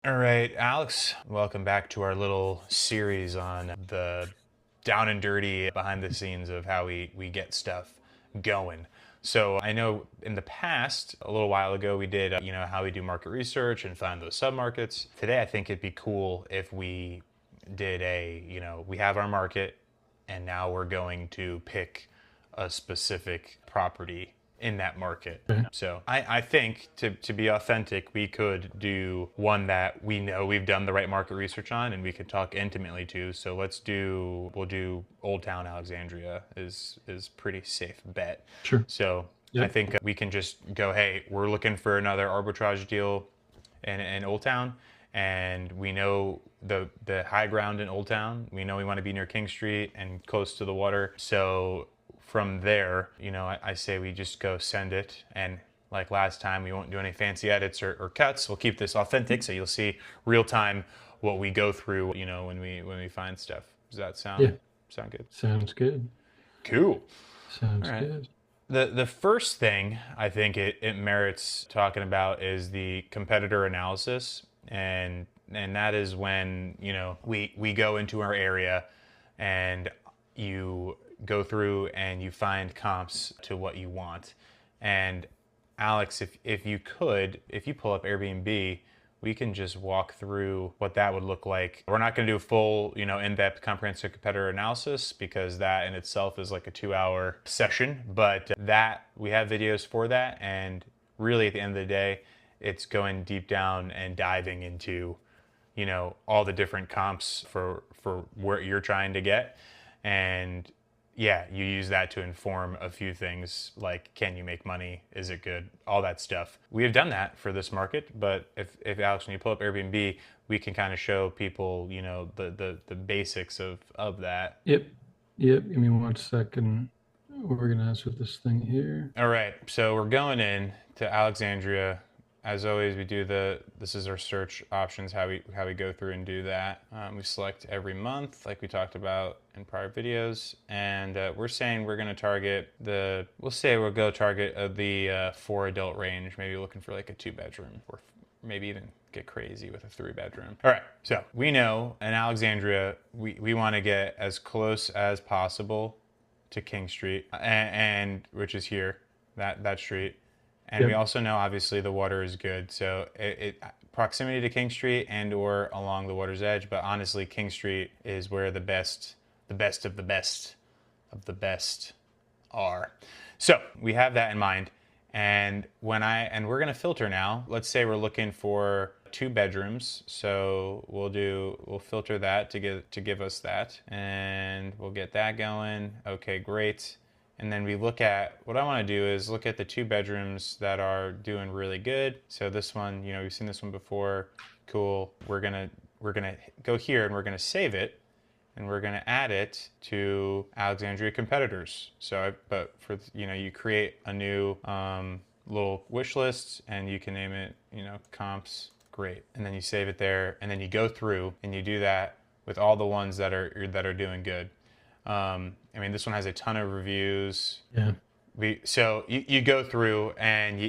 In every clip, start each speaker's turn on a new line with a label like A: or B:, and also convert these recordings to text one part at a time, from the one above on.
A: All right, Alex, welcome back to our little series on the down and dirty behind the scenes of how we get stuff going. So I know in the past, a little while ago, we did, how we do market research and find those submarkets. Today, I think it'd be cool if we did we have our market and now we're going to pick a specific property in that market.
B: Okay.
A: So I think to be authentic, we could do one that we know we've done the right market research on and we could talk intimately to. So we'll do Old Town Alexandria is pretty safe bet.
B: Sure.
A: So I
B: Yep.
A: think we can just go, hey, we're looking for another arbitrage deal in Old Town, and we know the high ground in Old Town. We know we want to be near King Street and close to the water. So from there, I say we just go send it. And like last time, we won't do any fancy edits or cuts. We'll keep this authentic, so you'll see real time what we go through, when we find stuff. Does that
B: Yeah.
A: sound good?
B: Sounds good.
A: Cool.
B: Sounds
A: All right.
B: good.
A: The first thing I think it merits talking about is the competitor analysis, and that is when we go into our area and you go through and you find comps to what you want. And Alex, if you pull up Airbnb, we can just walk through what that would look like. We're not going to do a full, in-depth comprehensive competitor analysis because that in itself is like a 2-hour session, but that we have videos for that. And really at the end of the day, it's going deep down and diving into, all the different comps for where you're trying to get. And yeah, you use that to inform a few things like, can you make money? Is it good? All that stuff. We have done that for this market, but if Alex, when you pull up Airbnb, we can kind of show people, the basics of that.
B: Yep. Yep. Give me 1 second. Organize with this thing here.
A: All right, so we're going in to Alexandria. As always, this is our search options, how we go through and do that. We select every month, like we talked about in prior videos, and we're saying we're going to target we'll go target the 4-adult range, maybe looking for like a 2-bedroom, or maybe even get crazy with a 3-bedroom. All right, so we know in Alexandria, we want to get as close as possible to King Street, and which is here, that street. And we
B: Yep.
A: also know, obviously, the water is good. So proximity to King Street and or along the water's edge. But honestly, King Street is where the best of the best are. So we have that in mind. And we're gonna filter now. Let's say we're looking for 2 bedrooms. So we'll filter that to give us that, and we'll get that going. Okay, great. And then we look at, what I want to do is look at the 2 bedrooms that are doing really good. So this one, we've seen this one before. Cool. We're gonna go here and we're gonna save it, and we're gonna add it to Alexandria competitors. So, but for you create a new little wish list, and you can name it, comps. Great. And then you save it there, and then you go through and you do that with all the ones that are doing good. This one has a ton of reviews.
B: Yeah.
A: So you go through and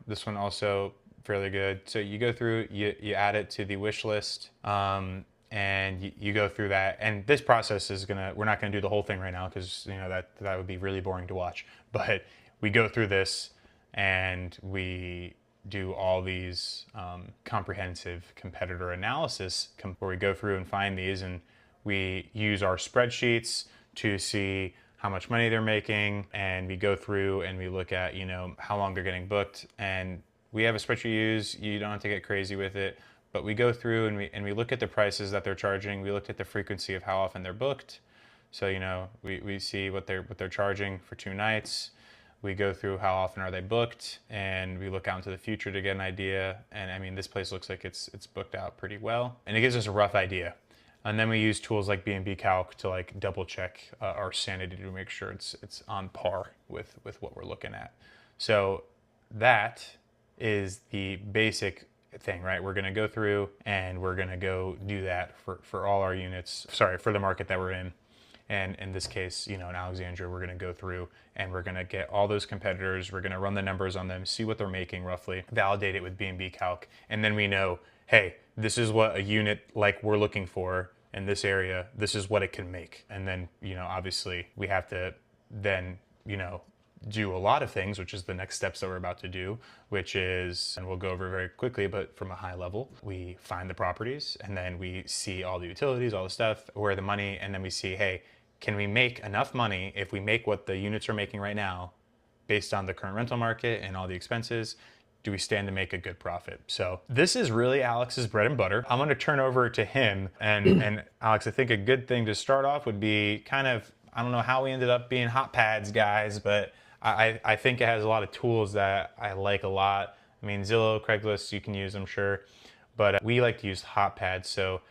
A: this one also fairly good. So you go through, you add it to the wish list, and you go through that. And this process we're not gonna do the whole thing right now because that would be really boring to watch. But we go through this and we do all these comprehensive competitor analysis where we go through and find these, and we use our spreadsheets to see how much money they're making, and we go through and we look at how long they're getting booked. And we have a spreadsheet to use. You don't have to get crazy with it, but we go through and we look at the prices that they're charging. We looked at the frequency of how often they're booked. So we see what they're charging for 2 nights. We go through how often are they booked, and we look out into the future to get an idea. And this place looks like it's booked out pretty well, and it gives us a rough idea. And then we use tools like B&B Calc to like double check our sanity to make sure it's on par with what we're looking at. So that is the basic thing, right? We're going to go through and we're going to go do that for all our units, for the market that we're in. And in this case, in Alexandria, we're going to go through and we're going to get all those competitors. We're going to run the numbers on them, see what they're making roughly, validate it with B&B Calc. And then we know, hey, this is what a unit like we're looking for in this area, this is what it can make. And then, obviously we have to then, do a lot of things, which is the next steps that we're about to do, which is, and we'll go over very quickly, but from a high level, we find the properties and then we see all the utilities, all the stuff, where the money, and then we see, hey, can we make enough money if we make what the units are making right now based on the current rental market and all the expenses? Do we stand to make a good profit? So this is really Alex's bread and butter. I'm going to turn over to him. And Alex, I think a good thing to start off would be kind of, I don't know how we ended up being hot pads guys, but I think it has a lot of tools that I like a lot. I mean, Zillow, Craigslist, you can use, I'm sure, but we like to use hot pads. So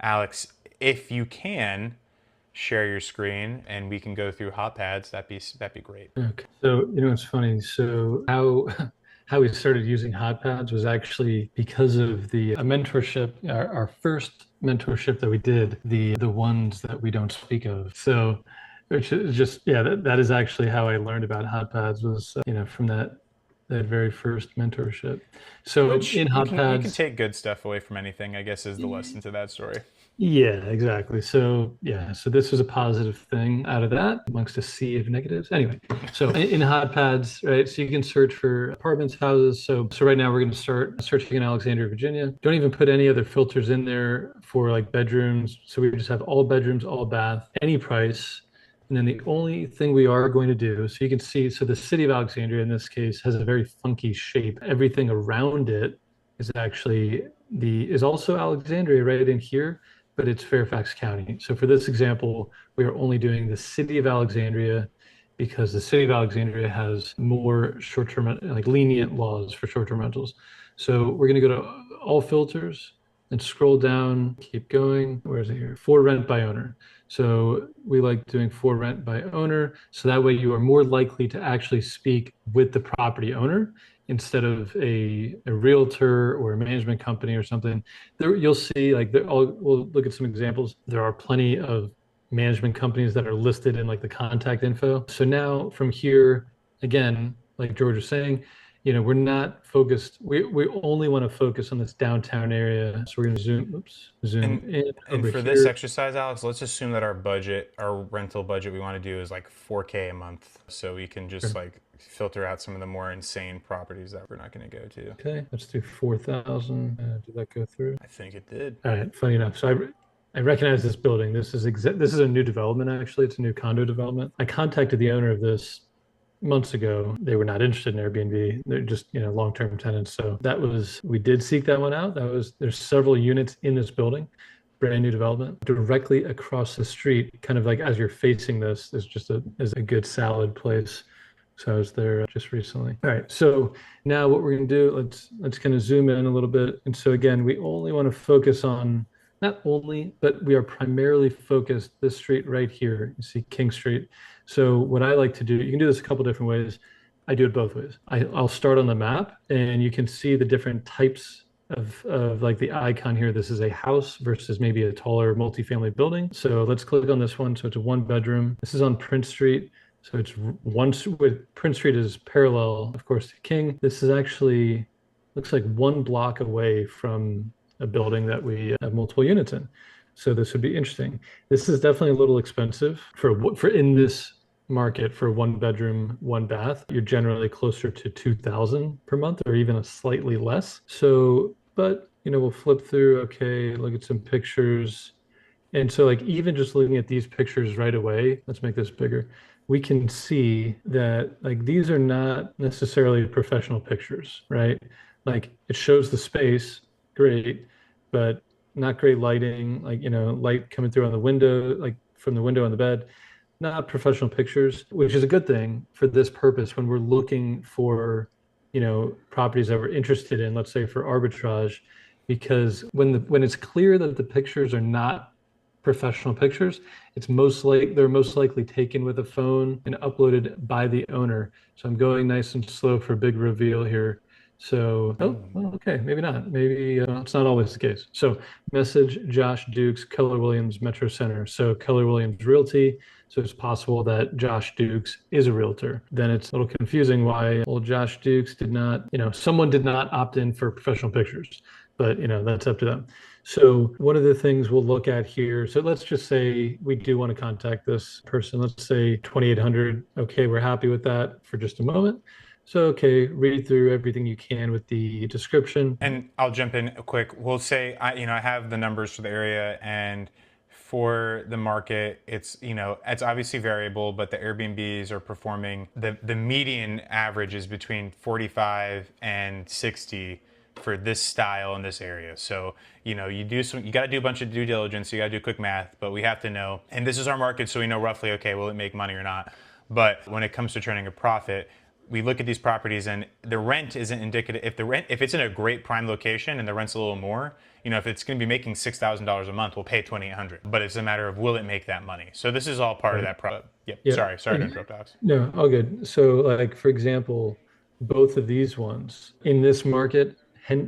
A: Alex, if you can share your screen and we can go through hot pads, that'd be great.
B: Okay. So, it's funny. So how we started using hot pads was actually because of a mentorship, our first mentorship that we did, the ones that we don't speak of. So, which is just, yeah, that is actually how I learned about hot pads was, from that very first mentorship. So
A: Which
B: in hot
A: you can
B: pads,
A: take good stuff away from anything, I guess, is the lesson to that story.
B: yeah, exactly. So yeah, so this was a positive thing out of that amongst a sea of negatives. Anyway, so in hot pads, right? So you can search for apartments, houses. So right now we're going to start searching in Alexandria, Virginia. Don't even put any other filters in there for like bedrooms. So we just have all bedrooms, all bath, any price. And then the only thing we are going to do, so you can see, so the city of Alexandria in this case has a very funky shape. Everything around it is actually is also Alexandria right in here, but it's Fairfax County. So for this example, we are only doing the city of Alexandria because the city of Alexandria has more short-term, like lenient laws for short-term rentals. So we're going to go to all filters and scroll down, keep going. Where is it here? For rent by owner. So we like doing for rent by owner. So that way you are more likely to actually speak with the property owner instead of a realtor or a management company or something. There you'll see like we'll look at some examples. There are plenty of management companies that are listed in like the contact info. So now from here, again, like George was saying, we're not focused. We only want to focus on this downtown area. So we're going to zoom in
A: And
B: over
A: for this
B: here.
A: exercise, Alex, let's assume that our rental budget we want to do is like 4K a month. So we can just
B: Sure.
A: like filter out some of the more insane properties that we're not going to go to.
B: Okay, let's do 4,000. Did that go through?
A: I think it did.
B: All right, funny enough. So I recognize this building. This is a new development actually. It's a new condo development. I contacted the owner of this months ago. They were not interested in Airbnb. They're just, long-term tenants. So we did seek that one out. There's several units in this building, brand new development. Directly across the street, kind of like as you're facing this, is a good salad place. So I was there just recently. All right. So now what we're going to do, let's kind of zoom in a little bit. And so again, we only want to focus on, not only, but we are primarily focused this street right here. You see King Street. So what I like to do, you can do this a couple different ways. I do it both ways. I'll start on the map and you can see the different types of like the icon here. This is a house versus maybe a taller multifamily building. So let's click on this one. So it's a one bedroom. This is on Prince Street. So it's with Prince Street is parallel, of course, to King. This is actually looks like 1 block away from a building that we have multiple units in. So this would be interesting. This is definitely a little expensive for in this market for one bedroom, one bath. You're generally closer to 2,000 per month or even a slightly less. So, but we'll flip through. Okay, look at some pictures. And so like even just looking at these pictures right away, let's make this bigger. We can see that like these are not necessarily professional pictures, right? Like it shows the space, great, but not great lighting, like light coming through on the window, like from the window on the bed, not professional pictures, which is a good thing for this purpose when we're looking for, properties that we're interested in, let's say for arbitrage, because when it's clear that the pictures are not professional pictures, they're most likely taken with a phone and uploaded by the owner. So I'm going nice and slow for a big reveal here. So, well, okay, maybe not. Maybe it's not always the case. So message Josh Dukes, Keller Williams Metro Center. So Keller Williams Realty. So it's possible that Josh Dukes is a realtor. Then it's a little confusing why, well, Josh Dukes did not, someone did not opt in for professional pictures. but that's up to them. So one of the things we'll look at here, so let's just say we do want to contact this person. Let's say 2,800. Okay, we're happy with that for just a moment. So, okay, read through everything you can with the description.
A: And I'll jump in quick. We'll say, I have the numbers for the area, and for the market, it's obviously variable, but the Airbnbs are performing. The median average is between 45 and 60 for this style in this area. So, you got to do a bunch of due diligence. You got to do quick math, but we have to know. And this is our market, so we know roughly, okay, will it make money or not? But when it comes to turning a profit, we look at these properties and the rent isn't indicative. If it's in a great prime location and the rent's a little more, if it's going to be making $6,000 a month, we'll pay 2,800. But it's a matter of, will it make that money? So this is all part of that product. Yep.
B: Yeah.
A: Sorry to interrupt, Alex.
B: No, all good. So, like for example, both of these ones in this market,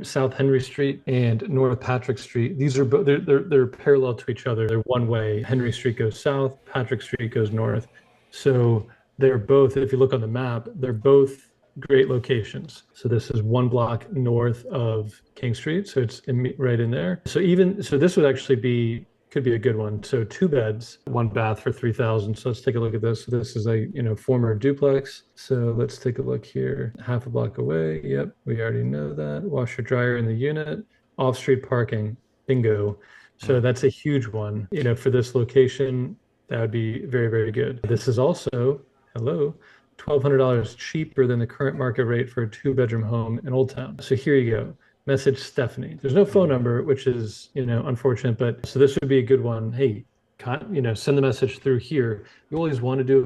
B: South Henry Street and North Patrick Street, these are both they're parallel to each other. They're one way. Henry Street goes south, Patrick Street goes north. So they're both, if you look on the map, they're both great locations. So this is one block north of King Street, so it's right in there. So this would actually could be a good one. So 2 beds, 1 bath for 3,000. So let's take a look at this. So this is a former duplex. So let's take a look here. Half a block away. Yep, we already know that. Washer dryer in the unit. Off-street parking. Bingo. So that's a huge one. For this location, that would be very, very good. This is also, $1,200 cheaper than the current market rate for a 2-bedroom home in Old Town. So here you go. Message Stephanie. There's no phone number, which is, unfortunate, but so this would be a good one. Hey, send the message through here. You always want to do,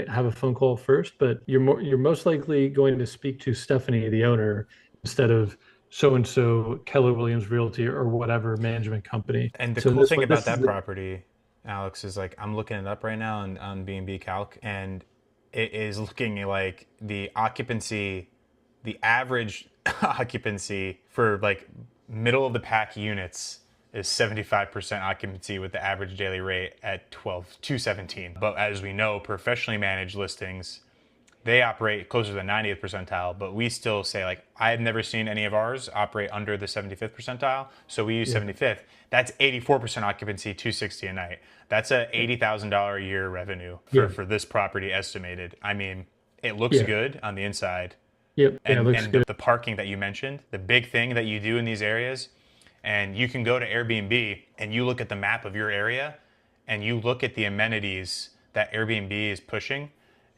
B: have a phone call first, but you're most likely going to speak to Stephanie, the owner, instead of so-and-so Keller Williams Realty or whatever management company.
A: And the cool thing about that property, Alex, is like, I'm looking it up right now on B&B Calc, and it is looking like the average occupancy for like middle of the pack units is 75% occupancy with the average daily rate at 217. But as we know, professionally managed listings, they operate closer to the 90th percentile, but we still say, like, I have never seen any of ours operate under the 75th percentile. So we use 75th. That's 84% occupancy, 260 a night. That's a $80,000 a year revenue for this property estimated. I mean, it looks good on the inside.
B: Yep.
A: And,
B: it looks good.
A: The parking that you mentioned, the big thing that you do in these areas, and you can go to Airbnb and you look at the map of your area and you look at the amenities that Airbnb is pushing.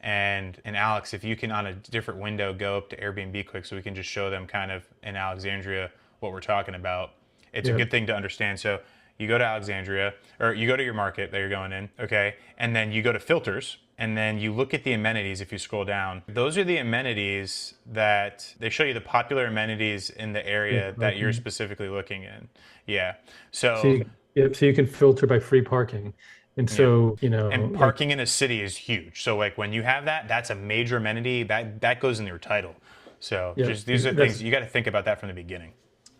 A: And Alex, if you can on a different window go up to Airbnb quick so we can just show them kind of in Alexandria what we're talking about. It's a good thing to understand. So you go to Alexandria, or you go to your market that you're going in, okay? And then you go to filters, and then you look at the amenities if you scroll down. Those are the amenities that they show you, the popular amenities in the area that you're specifically looking in. Yeah. So
B: you can filter by free parking. And so,
A: and parking in a city is huge. So like when you have that, that's a major amenity that goes in your title. So just these are things you got to think about that from the beginning.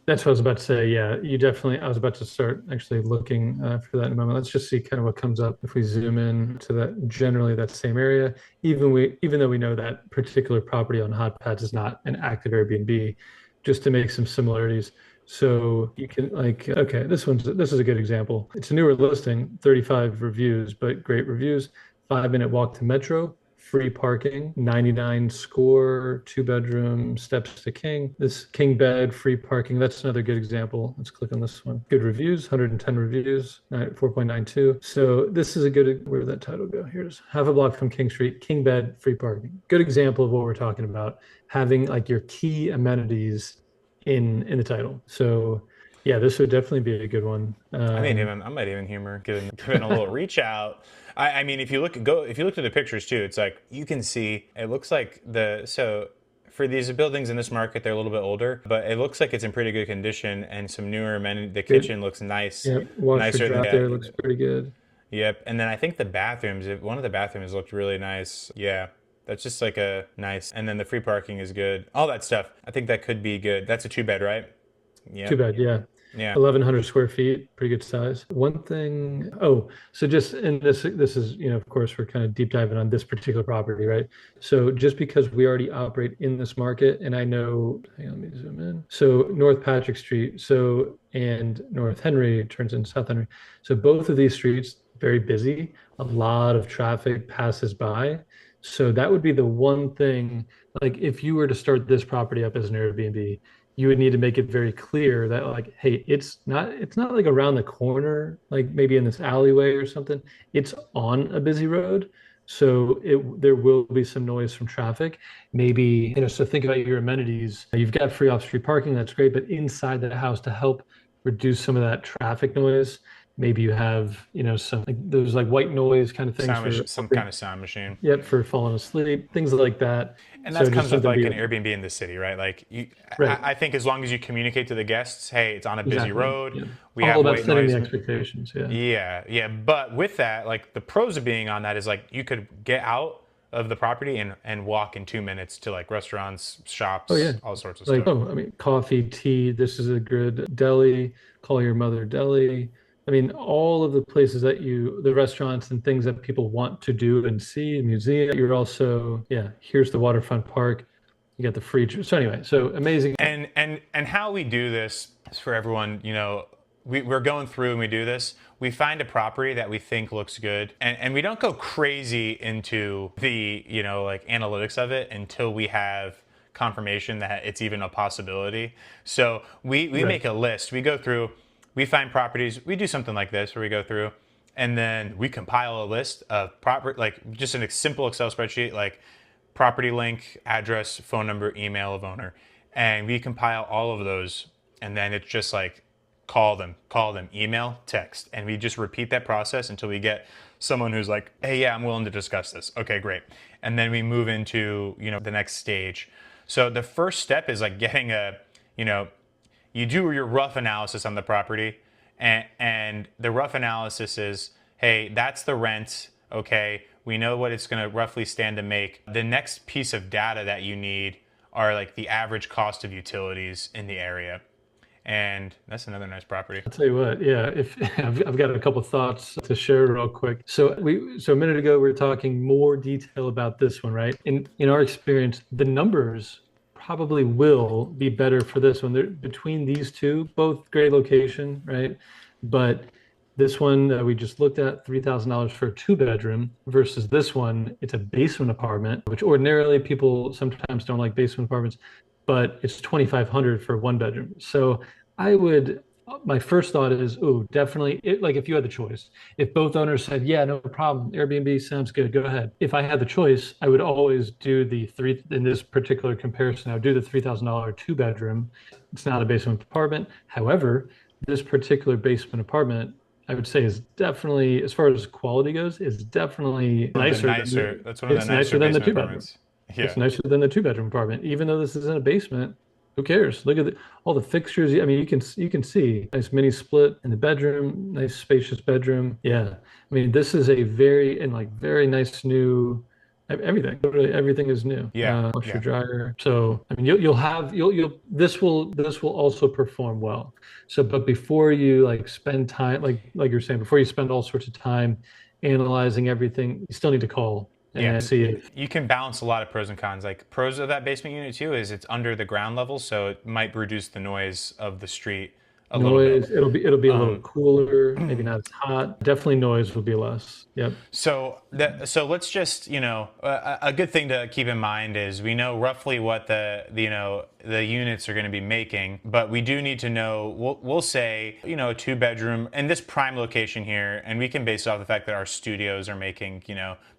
B: That's what I was about to say. Yeah, I was about to start actually looking for that in a moment. Let's just see kind of what comes up if we zoom in to that same area. Even though we know that particular property on Hot Pads is not an active Airbnb, just to make some similarities. So you can this is a good example. It's a newer listing, 35 reviews, but great reviews. 5-minute walk to Metro, free parking, 99 score, 2-bedroom, steps to king. This king bed, free parking. That's another good example. Let's click on this one. Good reviews, 110 reviews, 4.92. So this is where did that title go? Here's half a block from King Street, king bed, free parking. Good example of what we're talking about, having like your key amenities in the title. So yeah, this would definitely be a good one.
A: I might even humor giving a little reach out. I mean, if you look at the pictures too, it's like you can see it looks like for these buildings in this market, they're a little bit older, but it looks like it's in pretty good condition and some newer amenities. The kitchen looks nice.
B: Yep, washer drop there looks pretty good.
A: Yep, and then I think one of the bathrooms looked really nice. Yeah. That's just like a nice, and then the free parking is good. All that stuff. I think that could be good. That's a 2-bed, right?
B: Yeah. 2-bed, yeah.
A: Yeah.
B: 1,100 square feet, pretty good size. One thing, oh, so just, and this is, of course, we're kind of deep diving on this particular property, right? So just because we already operate in this market, and I know, hang on, let me zoom in. So North Patrick Street, and North Henry turns into South Henry. So both of these streets, very busy, a lot of traffic passes by. So that would be the one thing, like if you were to start this property up as an Airbnb, you would need to make it very clear that like, hey, it's not like around the corner, like maybe in this alleyway or something. It's on a busy road. So there will be some noise from traffic. Maybe, so think about your amenities. You've got free off-street parking, that's great, but inside the house to help reduce some of that traffic noise, maybe you have, some like those like white noise kind of things for
A: Some kind of sound machine.
B: yep, for falling asleep, things like that.
A: And
B: So
A: that
B: just
A: comes with
B: something to
A: like
B: be
A: an Airbnb in the city, right? Like
B: right.
A: I think as long as you communicate to the guests, hey, it's on a busy
B: Exactly.
A: road,
B: Yeah.
A: we
B: All
A: have
B: about
A: white
B: setting the
A: noise.
B: expectations. Yeah.
A: Yeah, yeah. But with that, like the pros of being on that is like you could get out of the property and walk in 2 minutes to like restaurants,
B: Oh yeah.
A: shops, all sorts of
B: Like,
A: stuff.
B: oh, I mean, coffee, tea, this is a good deli, call your mother deli. I mean, all of the places the restaurants and things that people want to do and see, museum. You're also, yeah, here's the waterfront park. You got the free. So anyway, so amazing.
A: And how we do this is for everyone, we're going through and we do this. We find a property that we think looks good, and we don't go crazy into the, like analytics of it until we have confirmation that it's even a possibility. So we
B: Right.
A: make a list. We go through, we find properties, we do something like this where we go through and then we compile a list of property, like just a simple Excel spreadsheet, like property link, address, phone number, email of owner. And we compile all of those. And then it's just like call them, email, text. And we just repeat that process until we get someone who's like, hey, yeah, I'm willing to discuss this. Okay, great. And then we move into, the next stage. So the first step is like getting you do your rough analysis on the property. And the rough analysis is, hey, that's the rent. Okay, we know what it's going to roughly stand to make. The next piece of data that you need are like the average cost of utilities in the area. And that's another nice property.
B: I'll tell you what, yeah, if I've got a couple thoughts to share real quick. So a minute ago we were talking more detail about this one, right? In our experience, the numbers probably will be better for this one. They're between these two, both great location, right? But this one that we just looked at, $3,000 for a two-bedroom versus this one, it's a basement apartment, which ordinarily people sometimes don't like basement apartments, but it's 2,500 for one bedroom. So I would, my first thought is, oh, definitely, like if you had the choice, if both owners said, yeah, no problem, Airbnb sounds good, go ahead. If I had the choice, I would always do in this particular comparison, I would do the $3,000 two bedroom. It's not a basement apartment. However, this particular basement apartment, I would say is definitely, as far as quality goes, is definitely nicer.
A: That's one of the nicer
B: than the
A: basement
B: two bedroom.
A: apartments. Yeah.
B: It's nicer than the two-bedroom apartment. Even though this is in a basement, who cares? Look at all the fixtures. I mean, you can see nice mini split in the bedroom, nice spacious bedroom. Yeah, I mean, this is a very nice new everything. Literally everything is new.
A: Yeah.
B: Washer
A: Yeah.
B: dryer. So I mean, you'll this will also perform well. So, but before you like spend time, like you're saying, before you spend all sorts of time analyzing everything, you still need to call
A: Yeah,
B: and see if
A: you can balance a lot of pros and cons. Like pros of that basement unit too is it's under the ground level, so it might reduce the noise of the street a little bit.
B: noise. It'll be a little cooler, maybe not as hot. Definitely noise will be less. Yep.
A: So let's just a good thing to keep in mind is we know roughly what the units are going to be making, but we do need to know. We'll say a two bedroom in this prime location here, and we can base it off the fact that our studios are making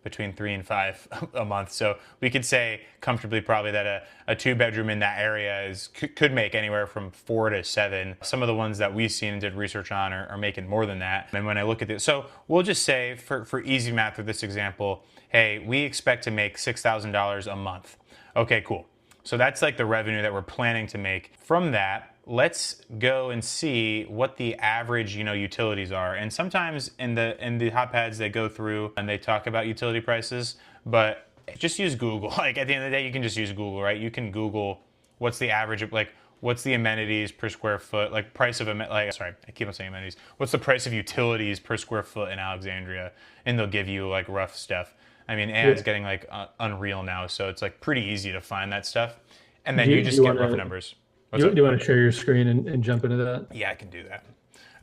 A: between 3 and 5 a month. So we could say comfortably probably that a two bedroom in that area could make anywhere from 4 to 7. Some of the ones that we've seen and did research on are making more than that. And when I look at this, so we'll just say for easy math with this example, hey, we expect to make $6,000 a month. Okay, cool. So that's like the revenue that we're planning to make. From that, let's go and see what the average, utilities are. And sometimes in the hot pads they go through and they talk about utility prices, but just use Google. Like at the end of the day, you can just use Google, right? You can Google what's the average of like what's the amenities per square foot, like price of like sorry, I keep on saying amenities. What's the price of utilities per square foot in Alexandria? And they'll give you like rough stuff. I mean, AI
B: Yeah.
A: is getting like unreal now, so it's like pretty easy to find that stuff. And then
B: Do
A: you
B: you, do
A: just
B: you
A: get
B: want
A: rough
B: to
A: numbers. What's
B: do
A: up?
B: you want to share your screen and jump into that?
A: Yeah, I can do that.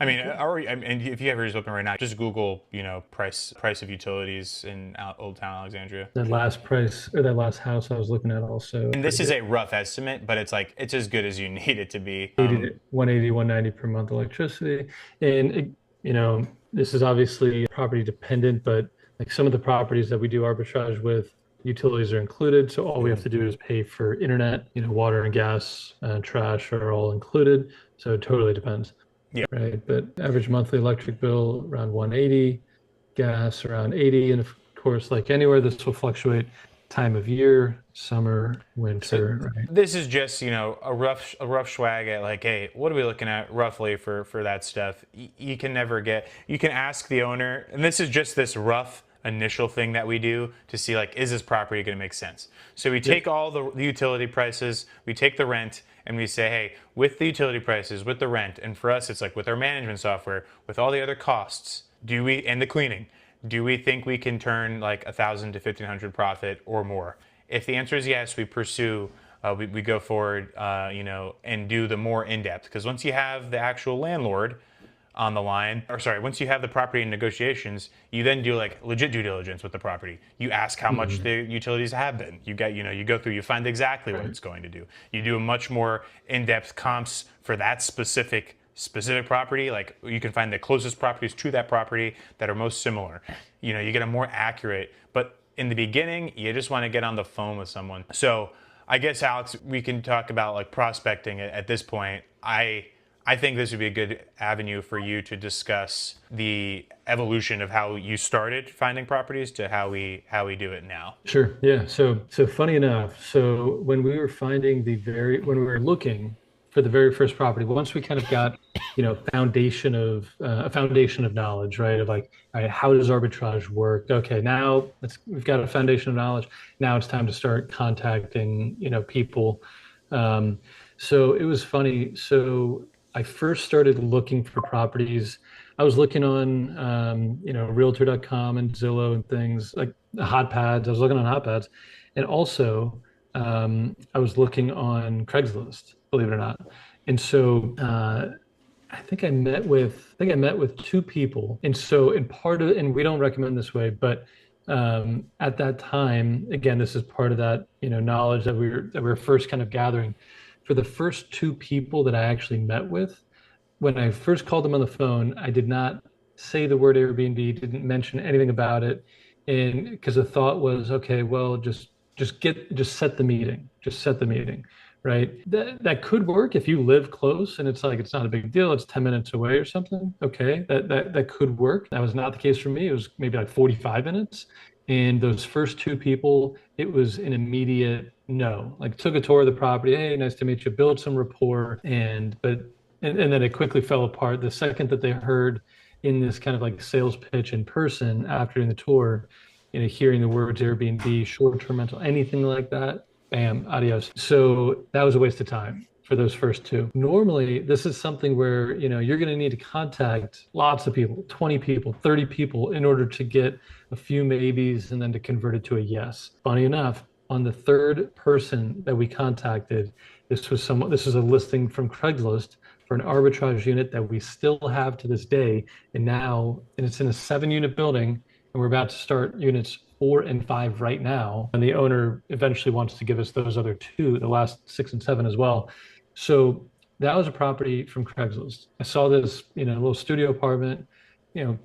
A: I mean,
B: Okay.
A: I mean, if you have yours open right now, just Google, price of utilities in Old Town Alexandria.
B: That last price or that last house I was looking at also
A: And
B: pretty
A: this is
B: good.
A: a rough estimate, but it's like it's as good as you need it to be.
B: 180, 190 per month electricity. And this is obviously property dependent, but like some of the properties that we do arbitrage with, utilities are included. So all we have to do is pay for internet, water and gas, trash are all included. So it totally depends,
A: Yeah.
B: right? But average monthly electric bill around 180, gas around 80. And of course, like anywhere, this will fluctuate time of year, summer,
A: So
B: winter, right?
A: this is just a rough swag at like, hey, what are we looking at roughly for that stuff? You can never get. You can ask the owner, and this is just this rough initial thing that we do to see like, is this property going to make sense? So we take all the utility prices, we take the rent, and we say, hey, with the utility prices, with the rent, and for us, it's like with our management software, with all the other costs, and the cleaning, do we think we can turn like 1,000 to 1,500 profit or more? If the answer is yes, we pursue, we go forward, and do the more in depth. Because once you have the actual landlord on the line, or sorry, once you have the property in negotiations, you then do like legit due diligence with the property. You ask how much
B: Mhm.
A: the utilities have been. You go through, you find exactly what
B: Right.
A: it's going to do. You do a much more in-depth comps for that specific property. Like you can find the closest properties to that property that are most similar. You get a more accurate, but in the beginning, you just want to get on the phone with someone. So I guess, Alex, we can talk about like prospecting at this point. I think this would be a good avenue for you to discuss the evolution of how you started finding properties to how we do it now.
B: Sure. Yeah. So funny enough, so when we were looking for the very first property, once we kind of got, a foundation of knowledge, right? Of like, all right, how does arbitrage work? Okay, now we've got a foundation of knowledge. Now it's time to start contacting, people. Um, so it was funny. So I first started looking for properties. I was looking on, realtor.com and Zillow and things like hot pads. I was looking on hot pads. And also, I was looking on Craigslist, believe it or not. And so, I think I met with two people. And so, and we don't recommend this way, but at that time, again, this is part of that, knowledge that we were first kind of gathering. For the first two people that I actually met with, when I first called them on the phone, I did not say the word Airbnb, didn't mention anything about it, and because the thought was, okay, well, just set the meeting, right? That could work if you live close and it's like it's not a big deal, it's 10 minutes away or something. Okay, that could work. That was not the case for me. It was maybe like 45 minutes. And those first two people, it was an immediate no. Like took a tour of the property. Hey, nice to meet you. Build some rapport. And then it quickly fell apart the second that they heard in this kind of like sales pitch in person after doing the tour, hearing the words Airbnb, short-term rental, anything like that, bam, adios. So that was a waste of time for those first two. Normally, this is something where, you're going to need to contact lots of people, 20 people, 30 people in order to get a few maybes and then to convert it to a yes. Funny enough, on the third person that we contacted, this was a listing from Craigslist for an arbitrage unit that we still have to this day. And it's in a 7-unit building, and we're about to start units 4 and 5 right now. And the owner eventually wants to give us those other two, the last 6 and 7 as well. So that was a property from Craigslist. I saw this, little studio apartment,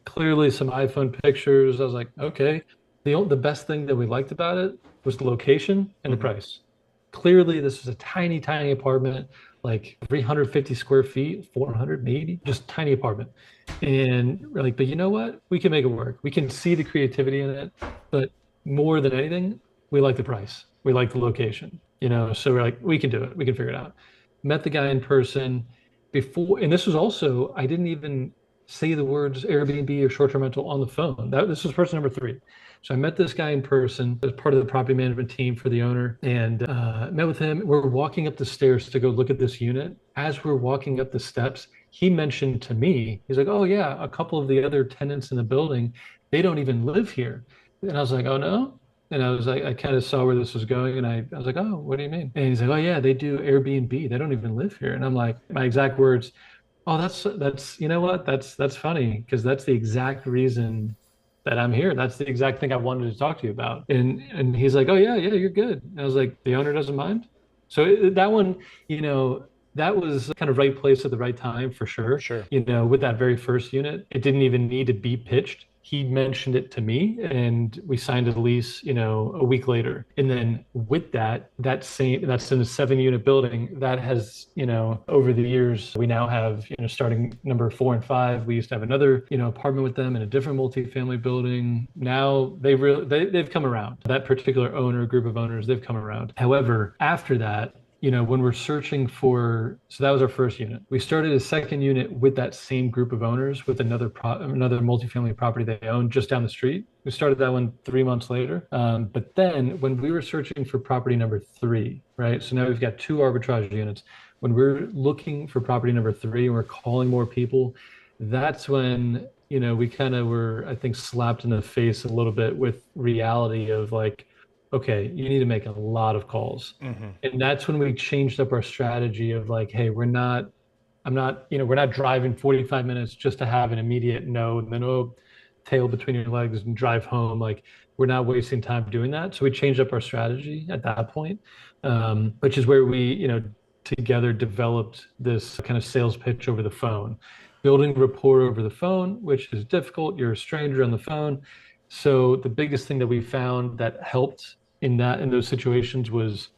B: clearly some iPhone pictures. I was like, okay. The best thing that we liked about it was the location and the
A: Mm-hmm.
B: price. Clearly, this was a tiny, tiny apartment, like 350 square feet, 400 maybe, just tiny apartment. And we're like, but you know what? We can make it work. We can see the creativity in it. But more than anything, we like the price. We like the location, So we're like, we can do it. We can figure it out. Met the guy in person before, and this was also, I didn't even say the words Airbnb or short-term rental on the phone. This was person number three. So I met this guy in person as part of the property management team for the owner and met with him. We're walking up the stairs to go look at this unit. As we're walking up the steps, he mentioned to me, he's like, oh yeah, a couple of the other tenants in the building, they don't even live here. And I was like, oh no? And I was like, I kind of saw where this was going. And I was like, oh, what do you mean? And he's like, oh yeah, they do Airbnb. They don't even live here. And I'm like, my exact words, oh, that's you know what? That's funny because that's the exact reason that I'm here. That's the exact thing I wanted to talk to you about. And he's like, "Oh yeah, yeah, you're good." And I was like, "The owner doesn't mind?" So that one, that was kind of right place at the right time for sure.
A: Sure.
B: With that very first unit, it didn't even need to be pitched. He mentioned it to me and we signed a lease, a week later. And then with that's in a 7 unit building that has, over the years, we now have, starting number 4 and 5, we used to have another, apartment with them in a different multifamily building. Now they've come around. That particular group of owners, they've come around. However, after that, when we're searching so that was our first unit. We started a second unit with that same group of owners with another multifamily property they own just down the street. We started that one 3 months later. But then when we were searching for property number 3, right? So now we've got 2 arbitrage units. When we're looking for property number 3 and we're calling more people, that's when, we kind of were, I think, slapped in the face a little bit with reality of like, okay, you need to make a lot of calls.
A: Mm-hmm.
B: And that's when we changed up our strategy of like, hey, we're not driving 45 minutes just to have an immediate no and then, tail between your legs and drive home. Like, we're not wasting time doing that. So we changed up our strategy at that point, which is where we, together developed this kind of sales pitch over the phone, building rapport over the phone, which is difficult. You're a stranger on the phone. So the biggest thing that we found that helped in those situations was,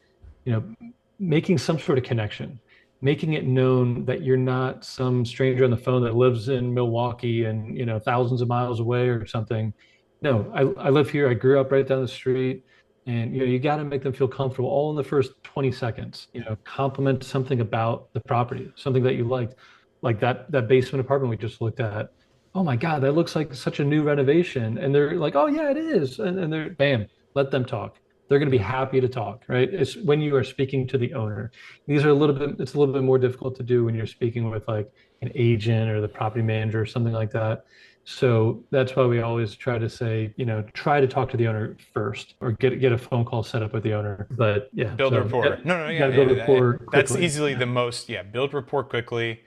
B: making some sort of connection, making it known that you're not some stranger on the phone that lives in Milwaukee and, thousands of miles away or something. No, I live here. I grew up right down the street. And, you got to make them feel comfortable all in the first 20 seconds, compliment something about the property, something that you liked, like that basement apartment we just looked at. Oh my God, that looks like such a new renovation. And they're like, oh yeah, it is. And they're bam, let them talk. They're going to be happy to talk, right? It's when you are speaking to the owner. It's a little bit more difficult to do when you're speaking with like an agent or the property manager or something like that. So that's why we always try to say, try to talk to the owner first or get a phone call set up with the owner. But yeah,
A: Build rapport.
B: Yeah,
A: No,
B: you got to build rapport
A: that's
B: quickly.
A: easily the most, build rapport quickly.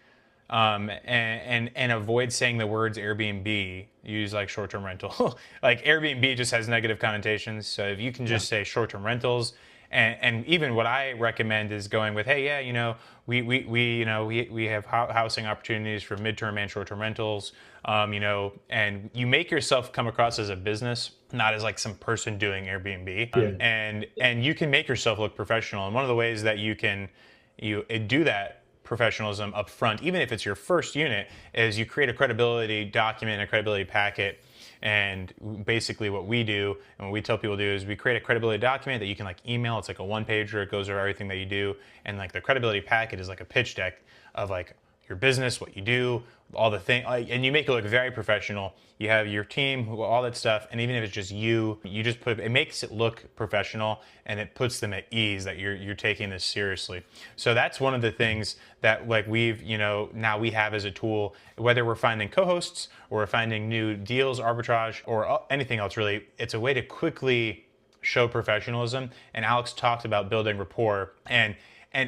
A: And avoid saying the words Airbnb. Use like short-term rental. Like Airbnb just has negative connotations. So if you can just say short-term rentals, and even what I recommend is going with, hey, yeah, we have housing opportunities for midterm and short-term rentals. And you make yourself come across as a business, not as like some person doing Airbnb. And you can make yourself look professional. And one of the ways that you do that professionalism up front, even if it's your first unit, is you create a credibility document, a credibility packet. And basically what we do and what we tell people to do is we create a credibility document that you can like email. It's like a 1-pager. It goes over everything that you do. And like the credibility packet is like a pitch deck of like your business, what you do, all the thing, and you make it look very professional. You have your team, all that stuff, and even if it's just you just it makes it look professional, and it puts them at ease that you're taking this seriously. So that's one of the things that like we've now we have as a tool, whether we're finding co-hosts or we're finding new deals, arbitrage, or anything else really. It's a way to quickly show professionalism. And Alex talked about building rapport, and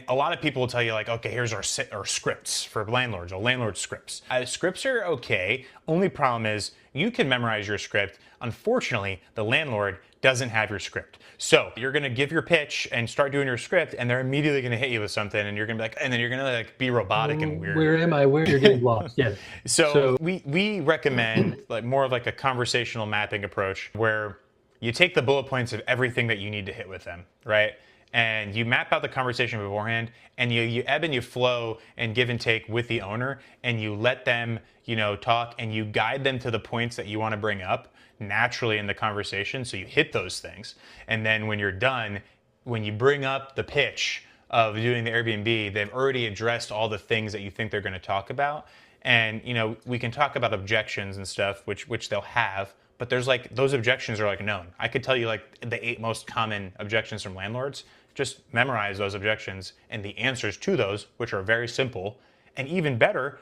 A: a lot of people will tell you like, okay, here's our scripts for landlords, or landlord scripts. Scripts are okay. Only problem is you can memorize your script. Unfortunately, the landlord doesn't have your script. So you're gonna give your pitch and start doing your script, and they're immediately gonna hit you with something, and you're gonna be like, and then you're gonna like be robotic and weird.
B: Where am I? Where you're getting lost? Yeah.
A: So we recommend like more of like a conversational mapping approach where you take the bullet points of everything that you need to hit with them, right? And you map out the conversation beforehand, and you ebb and you flow and give and take with the owner, and you let them, talk, and you guide them to the points that you want to bring up naturally in the conversation. So you hit those things. And then when you're done, when you bring up the pitch of doing the Airbnb, they've already addressed all the things that you think they're going to talk about. And we can talk about objections and stuff, which they'll have, but there's like those objections are like known. I could tell you like the 8 most common objections from landlords. Just memorize those objections and the answers to those, which are very simple. And even better,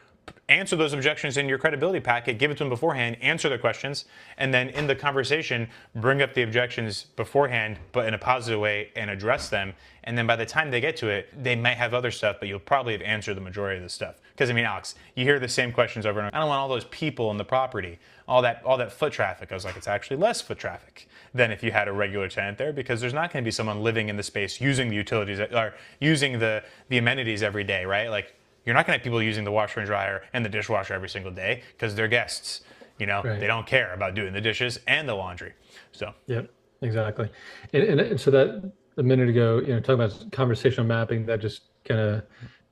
A: answer those objections in your credibility packet, give it to them beforehand, answer their questions, and then in the conversation, bring up the objections beforehand, but in a positive way, and address them. And then by the time they get to it, they might have other stuff, but you'll probably have answered the majority of the stuff. Because I mean, Alex, you hear the same questions over and over. I don't want all those people in the property, all that foot traffic. I was like, it's actually less foot traffic than if you had a regular tenant there, because there's not going to be someone living in the space using the utilities or using the amenities every day, right? Like, you're not going to have people using the washer and dryer and the dishwasher every single day because they're guests. Right. They don't care about doing the dishes and the laundry. So.
B: Yep, exactly. And so that a minute ago, talking about conversational mapping, that just kind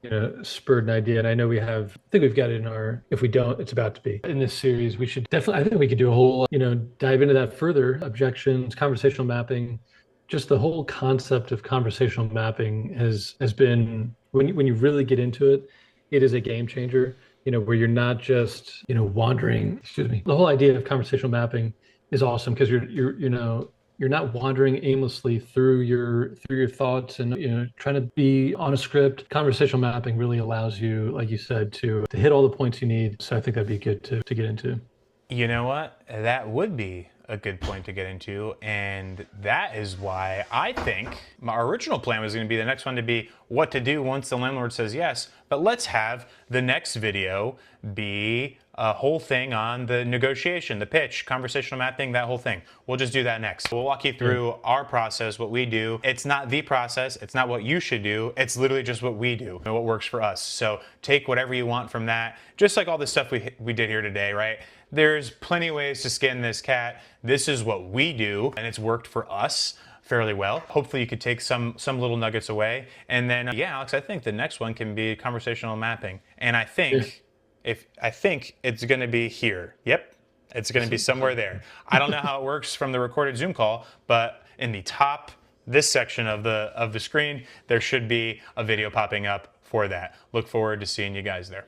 B: of, spurred an idea. And I know I think we've got it in our, if we don't, it's about to be. In this series, we should definitely, I think we could do a whole, dive into that further. Objections, conversational mapping, just the whole concept of conversational mapping has been, when you really get into it, it is a game changer, where you're not just, wandering, the whole idea of conversational mapping is awesome because you're not wandering aimlessly through your thoughts and, trying to be on a script. Conversational mapping really allows you, like you said, to hit all the points you need. So I think that'd be good to get into.
A: You know what? That would be a good point to get into, and that is why I think my original plan was going to be the next one to be what to do once the landlord says yes, but let's have the next video be a whole thing on the negotiation, the pitch, conversational mapping, that whole thing. We'll just do that next. We'll walk you through our process, what we do. It's not the process, it's not what you should do, it's literally just what we do and what works for us. So take whatever you want from that, just like all the stuff we did here today, right? There's plenty of ways to skin this cat. This is what we do, and it's worked for us fairly well. Hopefully you could take some little nuggets away. And then, Alex, I think the next one can be conversational mapping. And I think it's going to be here. Yep, it's going to be somewhere there. I don't know how it works from the recorded Zoom call, but in the top, this section of the screen, there should be a video popping up for that. Look forward to seeing you guys there.